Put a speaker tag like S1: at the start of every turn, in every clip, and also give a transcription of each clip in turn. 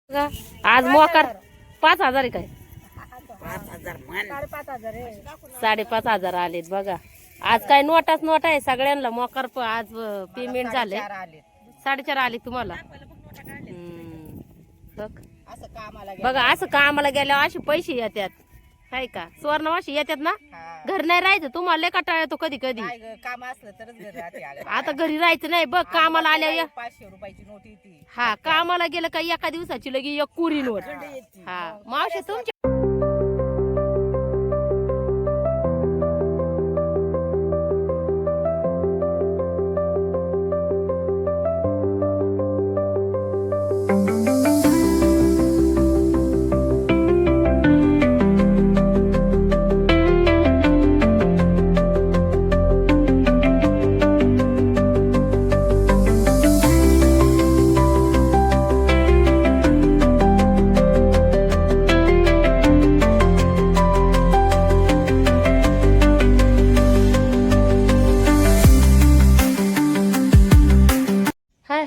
S1: का आज मोकार 5,000 आहे काय? 5,500 आलेत बघा. आज काय नोटाच नोट आहे सगळ्यांना. मोकार आज पेमेंट झाले 4.5 आले तुम्हाला. बघा असं कामाला गेल्यावर असे पैसे येतात काय का? सुवर्णवाशी येतात ना. घर नाही राहायचं तुम्हाला. लय कंटाळा येतो कधी कधी.
S2: काम असलं तरच
S1: आता घरी राहायचं नाही बघ. कामाला आल्या
S2: 500 रुपयाची नोट येते.
S1: हा कामाला गेलं का एका दिवसाची लगी एक कुरी नोट. हा मावशी तुमची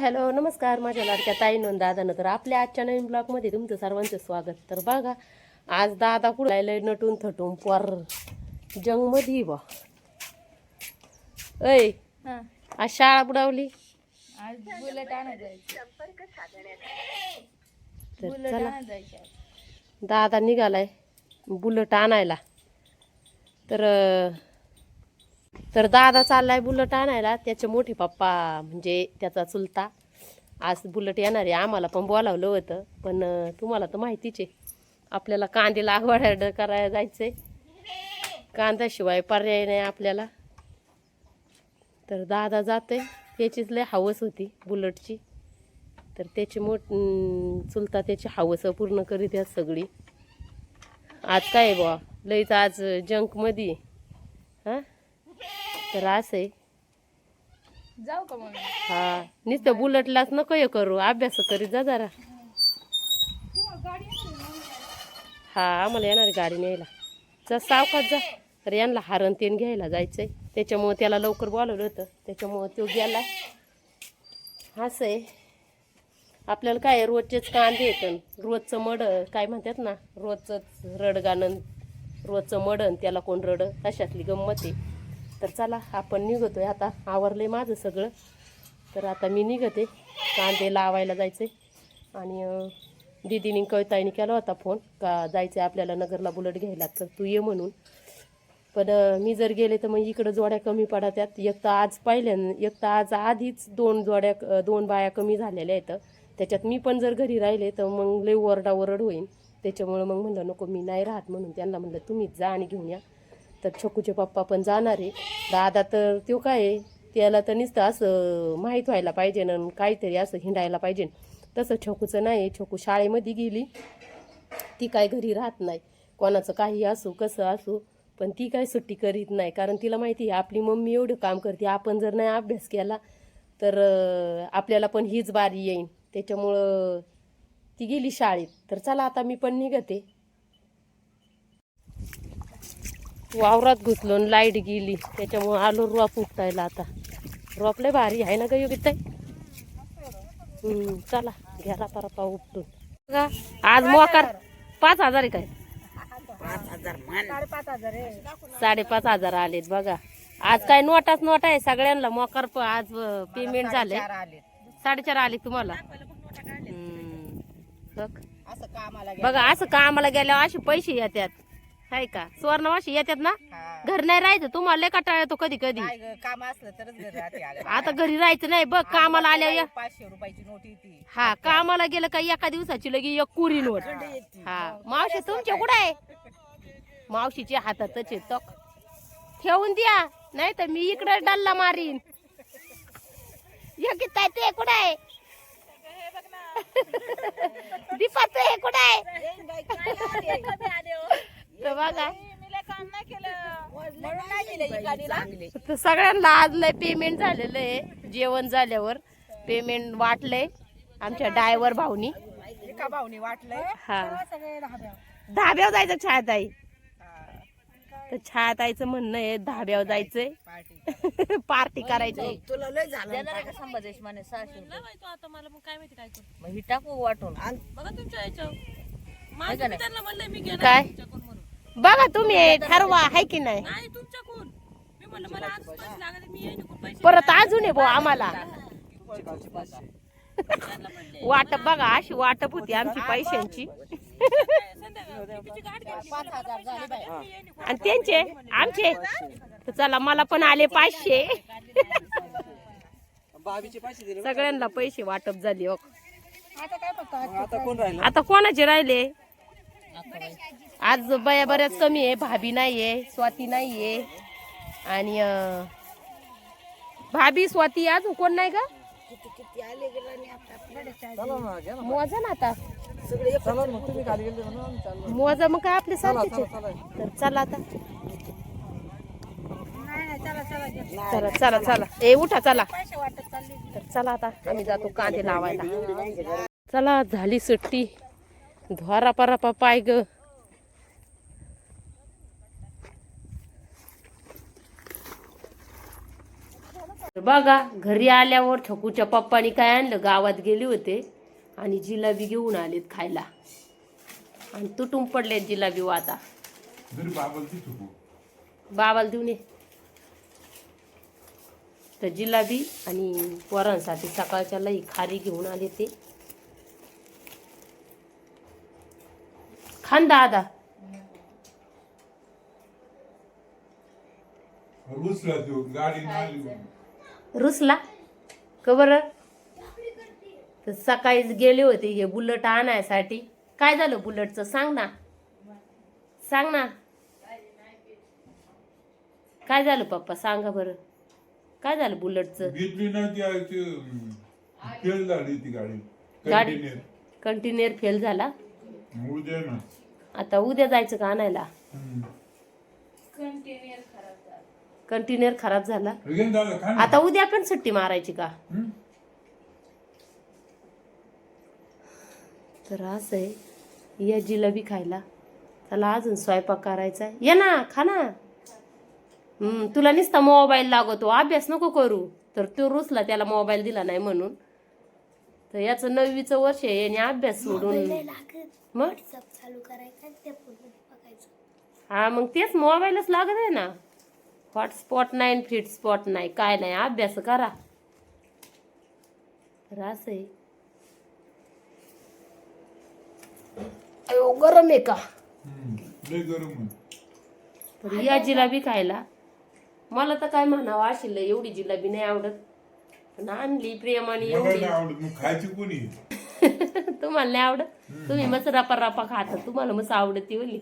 S1: हॅलो नमस्कार माझ्या लाडक्या ताईनं दादानं. तर आपल्या आजच्या नवीन ब्लॉगमध्ये तुमचं सर्वांचं स्वागत. तर बघा आज दादा कुडायला नटून थटून पोर जंग मध्ये बा. ऐ आज शाळा बुडावली. तर चला दादा निघालाय बुलेट आणायला. तर दादा चाललाय बुलेट आणायला. त्याचे मोठे पप्पा म्हणजे त्याचा चुलता आज बुलेट येणार आहे. आम्हाला पण बोलावलं होतं पण तुम्हाला तर माहितीच आहे आपल्याला कांदे लागवड करायला जायचंय. कांद्याशिवाय पर्याय नाही आपल्याला. तर दादा जाते. त्याचीच लय हवस होती बुलेटची. तर त्याची चुलता त्याची हवस पूर्ण करीत आहेत सगळी. आज काय बुवा लईच आज जंकमध्ये हां. तर असं
S2: जाऊ का मग?
S1: हा नुसतं बुलेटलाच नको हे करू. अभ्यास करीत जा जरा. हा आम्हाला येणार गाडी न्यायला. जा सावकाश जा. तर यांना हारण तेन घ्यायला जायचंय. त्याच्यामुळं त्याला लवकर बोलावलं होतं. त्याच्यामुळं तो गेला. असं आहे आपल्याला. काय रोजचेच कांदे येतं. रोजचं मड काय म्हणतात ना. रोजचंच रडगाणं रोजचं मडण त्याला कोण रड अशातली गंमत आहे. तर चला आपण निघतोय आता. आवरले माझं सगळं. तर आता मी निघते. कांदे लावायला जायचे. आणि दीदीने कविताईने केला होता फोन का जायचं आपल्याला नगरला बुलेट घ्यायला. तर तू ये म्हणून. पण मी जर गेले तर मग इकडं जोड्या कमी पडतात. एक तर आज एक तर आज आधीच 2 बाया कमी झालेल्या आहेत. त्याच्यात मी पण जर घरी राहिले तर मग लय ओरडाओरड होईल. त्याच्यामुळं मग म्हणलं नको मी नाही राहत म्हणून त्यांना म्हणलं तुम्हीच जा आणि घेऊन या. तर छकूचे पप्पा पण जाणार आहे. दादा तर तो काय आहे त्याला तर नुसतं असं माहीत व्हायला पाहिजे ना काहीतरी असं हिंडायला पाहिजे. तसं छकूचं नाही. छकू शाळेमध्ये गेली. ती काय घरी राहत नाही. कोणाचं काही असो कसं असो पण ती काय सुट्टी करीत नाही. कारण तिला माहिती आहे आपली मम्मी एवढं काम करते. आपण जर नाही अभ्यास केला तर आपल्याला पण हीच बारी येईन. त्याच्यामुळं ती गेली शाळेत. तर चला आता मी पण निघते. वावरात घुसलो लाईट गेली. त्याच्यामुळं आलो रोप उपटायला. आता रोप लय भारी आहे ना ग योगिताई. चला घ्या रपा उपटून. आज मोकार 5,000 आहे काय? 5,500 आलेत बघा. आज काय नोटाच नोट आहे सगळ्यांना. मोकार आज पेमेंट झाले 4.5 आले तुम्हाला. बघा असं कामाला गेल्यावर असे पैसे येतात काय का? सुवर्णवाशी येतात ना. घर नाही राहायचं तुम्हाला. लय कंटाळा येतो कधी कधी.
S2: काम असलं तरच
S1: आता घरी राहायचं नाही बघ. कामाला आल्या
S2: 500 रुपयाची नोट येते.
S1: हा कामाला गेलं का एका दिवसाची लगी एक कुरी नोट. हा मावशी तुमच्या कुठं आहे? मावशीच्या हातातच येतो. ठेवून द्या नाही तर मी इकडे डल्ला मारीन. योगिता ते कुठं आहे? दीपाचं हे कुठं आहे? तर बघा तर सगळ्यांना आज लय पेमेंट झालेलं आहे. जेवण झाल्यावर पेमेंट वाटलंय आमच्या ड्रायव्हर भाऊनी.
S2: वाटलंय.
S1: हा धाब्यावर जायचं छायाताई. तर छायात जायचं म्हणणं आहे, धाब्यावर जायचंय,
S2: पार्टी
S1: पार्टी करायची.
S2: तुला लय झालं देणार आहे का संभाजीश म्हणे 600 आता मला मग काय माहिती काय करू मग ही टाकू वाटून बघा तुमच्या याच्यावर माझं मी त्यांना म्हणलं मी घेणार
S1: काय
S2: तुमच्याकडून म्हणून
S1: बघा तुम्ही ठरवा, आहे की नाही.
S2: नाही तुमच्याकडून मी म्हणलं मला आज पैसे लागत मी येईन इकडून पैसे
S1: परत अजून आहे भाऊ आम्हाला वाटप बघा, अशी वाटप होती आमची पैशांची. आणि त्यांचे आमचे तर चला मला पण आले 500. सगळ्यांना पैसे वाटप झाले. हो आता कोणाचे राहिले आज बया बऱ्याच कमी आहे. भाभी नाहीये, स्वाती नाहीये आणि भाभी स्वाती अजून कोण नाही का. मोजा ना आता मोजा मग काय आपले सारखेच आहे. तर चला आता चला चला चला ए उठा चला. तर चला आता आम्ही जातो कांदे लावायला. चला झाली सुट्टी. धोरा परापा पाय ग. बघा घरी आल्यावर छकूच्या पप्पानी काय आणलं, गावात गेले होते आणि जिलाबी घेऊन आलेत खायला आणि तुटून पडले जिलाबी. आता बाबाला देऊन ये. तर जिलाबी आणि पोरांसाठी सकाळच्या लई खारी घेऊन आले ते. खांदा आदा रुसला कबर. तर सकाळीच गेले होते हे बुलेट आणायसाठी. काय झालं बुलेटचं सांग ना, सांग ना काय झालं पप्पा, सांगा बरं काय झालं बुलेटचं. गाडी कंटेनर फेल झाला. आता उद्या जायचं का आणायला. कंटेनर खराब झाला. आता उद्या पण सुट्टी मारायची का. तर असं आहे या जिलेबी खायला. त्याला अजून स्वयंपाक करायचा आहे. ये ना खा ना. तुला नुसता मोबाईल लागतो, अभ्यास नको करू. तर तो रुसला त्याला मोबाईल दिला नाही म्हणून. तर याचं 9वीचं वर्ष आहे याने अभ्यास सोडून मग हा मग तेच मोबाईलच लागत आहे ना. हॉटस्पॉट नाही, फिट स्पॉट नाही, काय नाही, अभ्यास करा. तर असं आहे. अयो गरम आहे का. तर या जिलाबी खायला. मला तर काय म्हणावं अशी एवढी जिलाबी नाही आवडत, पण आणली प्रेमाने एवढी.
S3: खायची कोणी
S1: तुम्हाला नाही आवडत. तुम्ही मस्त रपा रपा खाता, तुम्हाला मस्त आवडती ओली.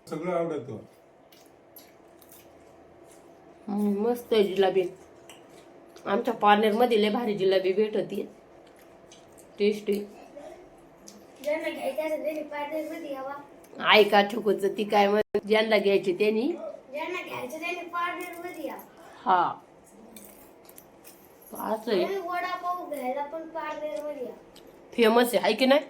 S3: सगळं आवडत.
S1: मस्त आहे जिलाबी. आमच्या पार्लर मध्ये लय भारी जिलाबी भेट होती, टेस्टी. ऐका ठोकच ती काय म्हण, ज्यांना घ्यायची त्यांनी हा असं आहे. फेमस आहे की नाही.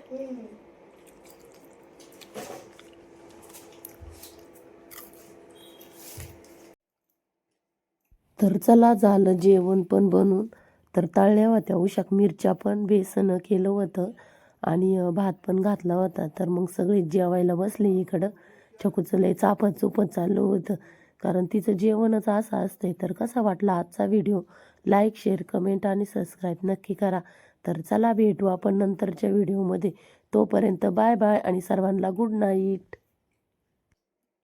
S1: तर चला झालं जेवण पण बनवून. तर तळल्या होत्या उशाक मिरच्या पण, बेसन केलं होतं आणि भात पण घातला होता. तर मग सगळे जेवायला बसले इकडं. छकूचं लय चापत चुपत चाललं होतं कारण तिचं जेवणच असं असतंय. तर कसा वाटला आजचा व्हिडिओ, लाईक शेअर कमेंट आणि सबस्क्राईब नक्की करा. तर चला भेटू आपण नंतरच्या व्हिडिओमध्ये. तोपर्यंत बाय बाय आणि सर्वांना गुड नाईट.